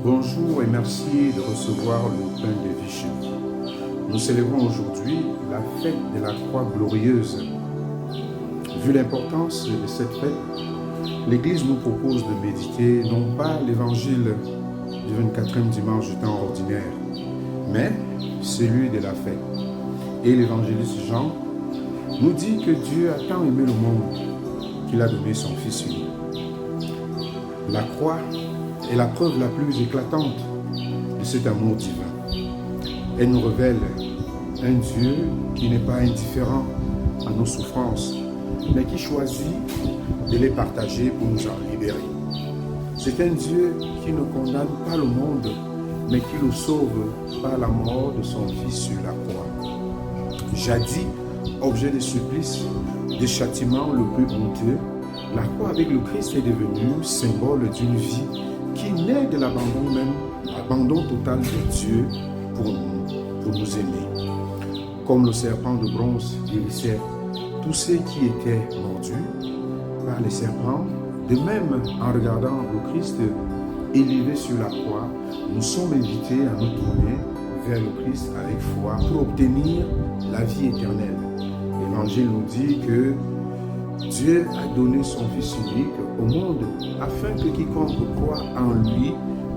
Bonjour et merci de recevoir le pain de vie chez nous. Nous célébrons aujourd'hui la fête de la croix glorieuse. Vu l'importance de cette fête, l'Église nous propose de méditer non pas l'évangile du 24e dimanche du temps ordinaire, mais celui de la fête. Et l'évangéliste Jean nous dit que Dieu a tant aimé le monde qu'il a donné son Fils unique. La croix est la preuve la plus éclatante de cet amour divin. Elle nous révèle un Dieu qui n'est pas indifférent à nos souffrances, mais qui choisit de les partager pour nous en libérer. C'est un Dieu qui ne condamne pas le monde, mais qui le sauve par la mort de son Fils sur la croix. Jadis, objet de supplice, de châtiment le plus honteux, la croix avec le Christ est devenue symbole d'une vie qui naît de l'abandon même, l'abandon total de Dieu pour nous aimer. Comme le serpent de bronze guérissait tous ceux qui étaient mordus par les serpents, de même, en regardant le Christ élevé sur la croix, nous sommes invités à nous tourner vers le Christ avec foi pour obtenir la vie éternelle. L'Évangile nous dit que Dieu a donné son Fils unique au monde afin que quiconque croit en lui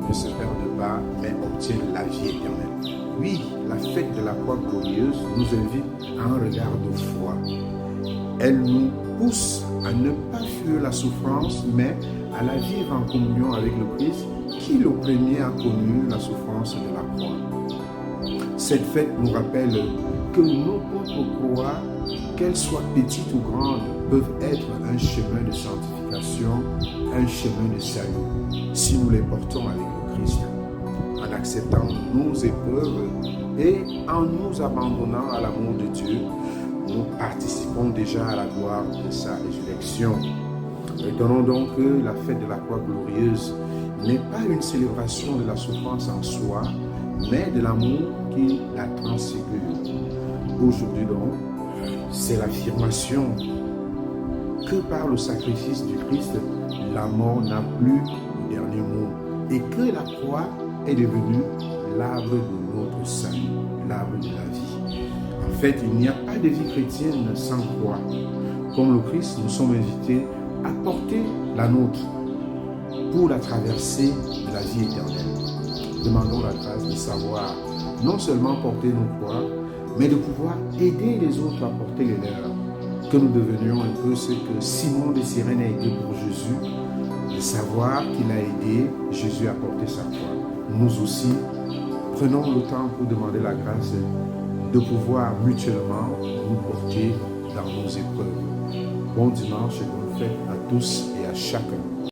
ne se perde pas, mais obtienne la vie éternelle. Oui, la fête de la croix glorieuse nous invite à un regard de foi. Elle nous pousse à ne pas fuir la souffrance, mais à la vivre en communion avec le Christ, qui le premier a connu la souffrance de la croix. Cette fête nous rappelle que nos propres croix, qu'elles soient petites ou grandes, peuvent être un chemin de sanctification, un chemin de salut, si nous les portons avec le Christ. En acceptant nos épreuves et en nous abandonnant à l'amour de Dieu, nous participons déjà à la gloire de sa résurrection. Retenons donc que la fête de la croix glorieuse n'est pas une célébration de la souffrance en soi, mais de l'amour qui la transfigure. Aujourd'hui donc, c'est l'affirmation que par le sacrifice du Christ, la mort n'a plus le dernier mot et que la croix est devenue l'arbre de notre salut, l'arbre de la vie. En fait, il n'y a pas de vie chrétienne sans croix. Comme le Christ, nous sommes invités à porter la nôtre pour la traversée de la vie éternelle. Demandons la grâce de savoir non seulement porter nos croix, mais de pouvoir aider les autres à porter les leurs. Que nous devenions un peu ce que Simon de Cyrène a été pour Jésus, de savoir qu'il a aidé Jésus à porter sa croix. Nous aussi, prenons le temps pour demander la grâce de pouvoir mutuellement nous porter dans nos épreuves. Bon dimanche et bonne fête à tous et à chacun.